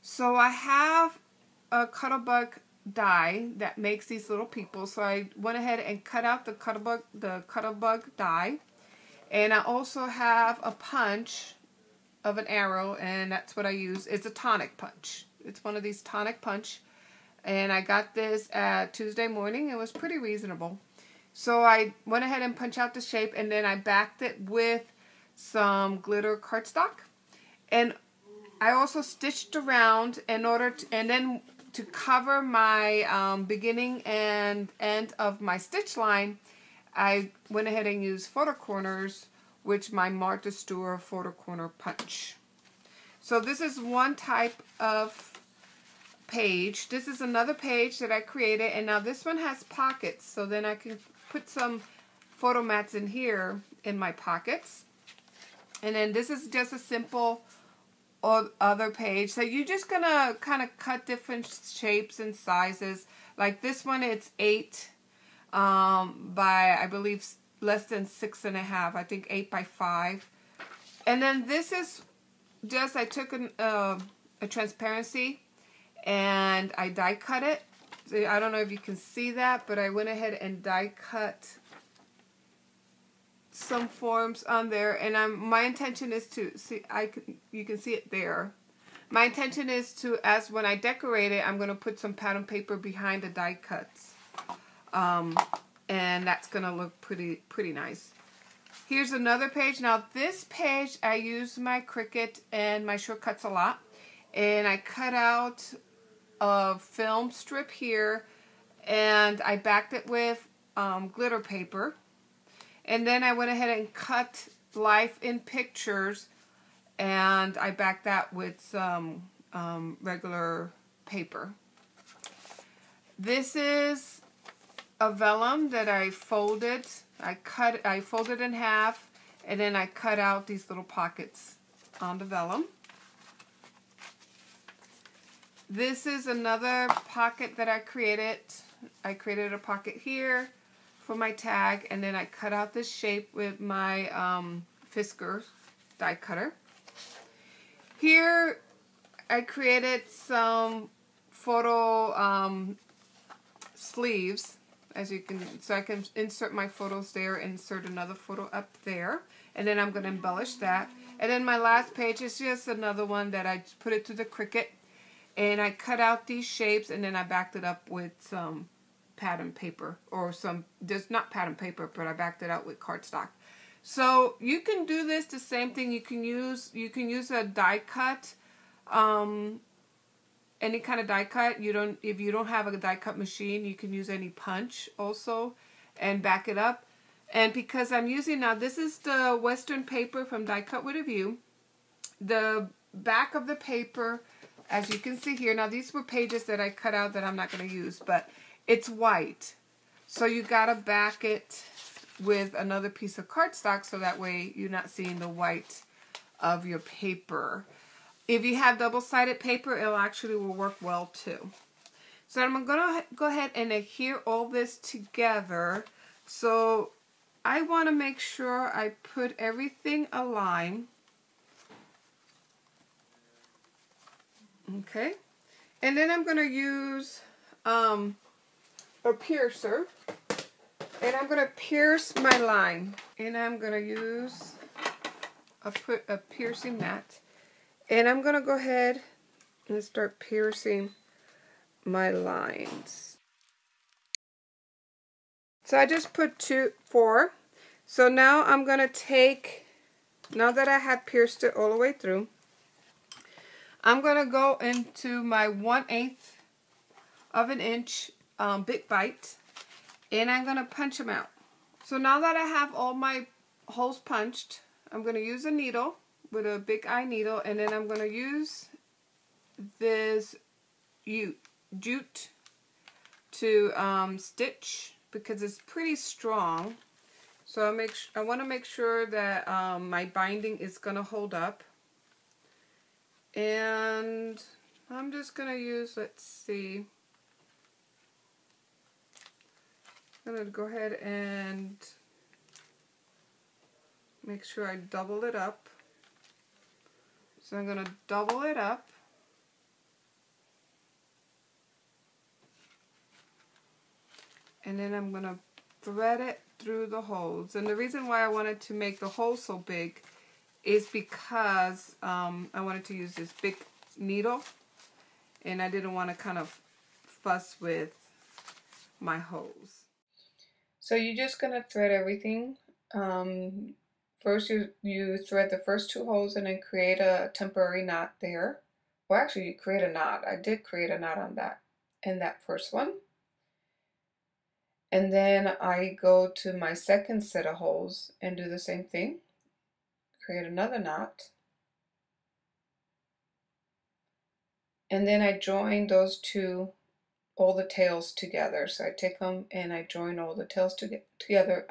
So I have a Cuttlebug die that makes these little people. So I went ahead and cut out the Cuttlebug die. And I also have a punch of an arrow, and that's what I use. It's a tonic punch. It's one of these tonic punch. And I got this at Tuesday morning. It was pretty reasonable. So I went ahead and punched out the shape, and then I backed it with some glitter cardstock. And I also stitched around in order to, and then to cover my beginning and end of my stitch line, I went ahead and used photo corners, which my Martha Stewart photo corner punch. So this is one type of page. This is another page that I created, and now this one has pockets, so then I can put some photo mats in here in my pockets. And then this is just a simple other page. So you're just gonna kind of cut different shapes and sizes. Like this one, it's 8 by, I believe, less than 6.5. I think 8 by 5. And then this is just, I took a transparency and I die cut it. So I don't know if you can see that, but I went ahead and die cut some forms on there, and my intention is to see. You can see it there. My intention is to, as when I decorate it, I'm going to put some pattern paper behind the die cuts, and that's going to look pretty nice. Here's another page. Now this page, I use my Cricut and my shortcuts a lot, and I cut out a film strip here, and I backed it with glitter paper. And then I went ahead and cut Life in Pictures, and I backed that with some regular paper. This is a vellum that I folded. I folded in half, and then I cut out these little pockets on the vellum. This is another pocket that I created. I created a pocket here for my tag, and then I cut out this shape with my Fiskars die cutter. Here I created some photo sleeves, as you can, so I can insert my photos there, insert another photo up there, and then I'm going to embellish that. And then my last page is just another one that I put it to the Cricut, and I cut out these shapes, and then I backed it up with some pattern paper, or some, just not pattern paper, but I backed it out with cardstock. So you can do this the same thing. You can use a die cut, any kind of die cut. If you don't have a die cut machine, you can use any punch also and back it up. And because I'm using, now this is the Western paper from Die Cut with a View. The back of the paper, as you can see here, now these were pages that I cut out that I'm not going to use, but it's white, so you gotta back it with another piece of cardstock so that way you're not seeing the white of your paper. If you have double-sided paper, it actually will work well too. So I'm gonna go ahead and adhere all this together. So I want to make sure I put everything aligned. Okay, and then I'm gonna use a piercer, and I'm going to pierce my line, and I'm going to use a piercing mat, and I'm going to go ahead and start piercing my lines. So I just put 4. So now I'm going to take, now that I have pierced it all the way through, I'm going to go into my 1/8 of an inch Big Bite, and I'm going to punch them out. So now that I have all my holes punched, I'm going to use a needle with a big eye needle, and then I'm going to use this jute to stitch, because it's pretty strong. So I want to make sure that my binding is going to hold up. And I'm just going to use, let's see, I'm going to go ahead and make sure I double it up. So I'm going to double it up, And then I'm going to thread it through the holes. And the reason why I wanted to make the hole so big is because I wanted to use this big needle. And I didn't want to kind of fuss with my holes. So you're just going to thread everything. First you thread the first 2 holes and then create a temporary knot there. Well, actually you create a knot. I did create a knot on that in that first one. And then I go to my second set of holes and do the same thing. Create another knot. And then I join those 2, all the tails together. So I take them and I join all the tails together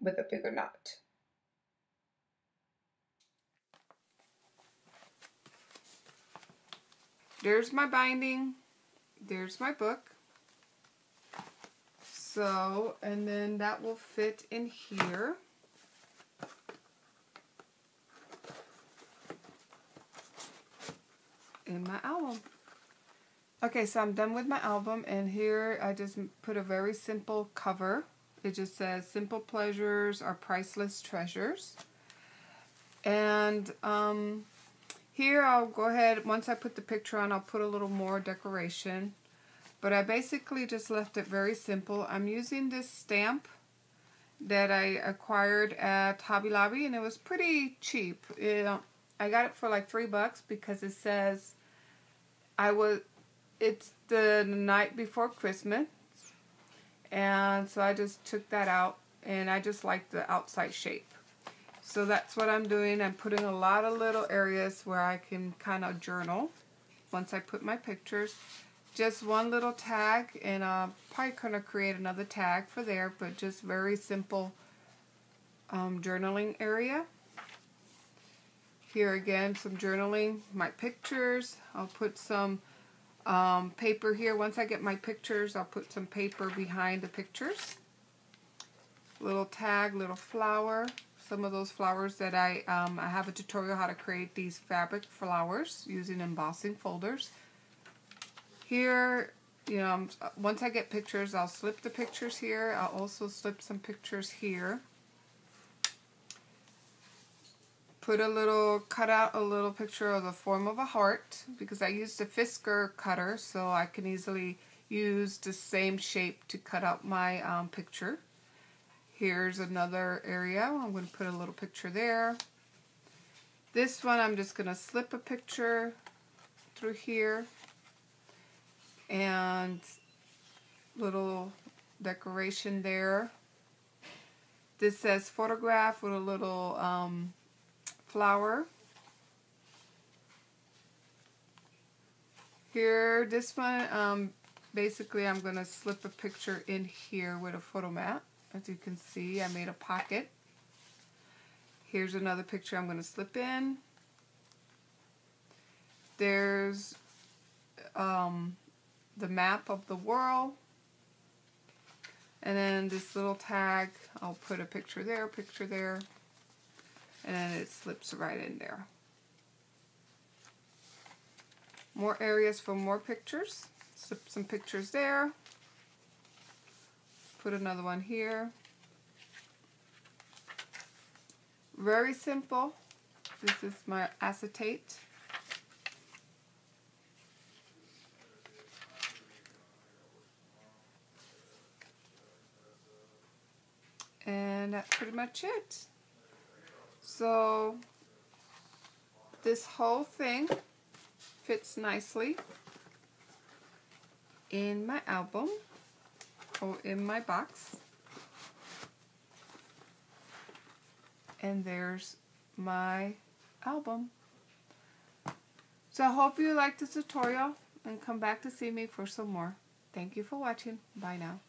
with a bigger knot. There's my binding. There's my book. So, and then that will fit in here. In my album. Okay, so I'm done with my album, and here I just put a very simple cover. It just says, "Simple pleasures are priceless treasures." And here I'll go ahead, once I put the picture on, I'll put a little more decoration. But I basically just left it very simple. I'm using this stamp that I acquired at Hobby Lobby, and it was pretty cheap. I got it for like $3 because it says it's the night before Christmas, and so I just took that out, and I just like the outside shape. So that's what I'm doing. I'm putting a lot of little areas where I can kind of journal once I put my pictures. Just one little tag, and I'm probably going to create another tag for there, but just very simple journaling area. Here again, some journaling, my pictures. I'll put some paper here. Once I get my pictures, I'll put some paper behind the pictures. Little tag, little flower. Some of those flowers that I have a tutorial how to create these fabric flowers using embossing folders. Here, you know, once I get pictures, I'll slip the pictures here. I'll also slip some pictures here. Cut out a little picture of the form of a heart, because I used a Fisker cutter, so I can easily use the same shape to cut out my picture. Here's another area. I'm going to put a little picture there. This one I'm just going to slip a picture through here. And little decoration there. This says photograph with a little flower. Here, this one, basically I'm going to slip a picture in here with a photo mat. As you can see, I made a pocket. Here's another picture I'm going to slip in. There's the map of the world, and then this little tag, I'll put a picture there, and then it slips right in there. More areas for more pictures. Slip some pictures there, put another one here. Very simple. This is my acetate. And that's pretty much it. So this whole thing fits nicely in my album or in my box. And there's my album. So I hope you liked this tutorial and come back to see me for some more. Thank you for watching. Bye now.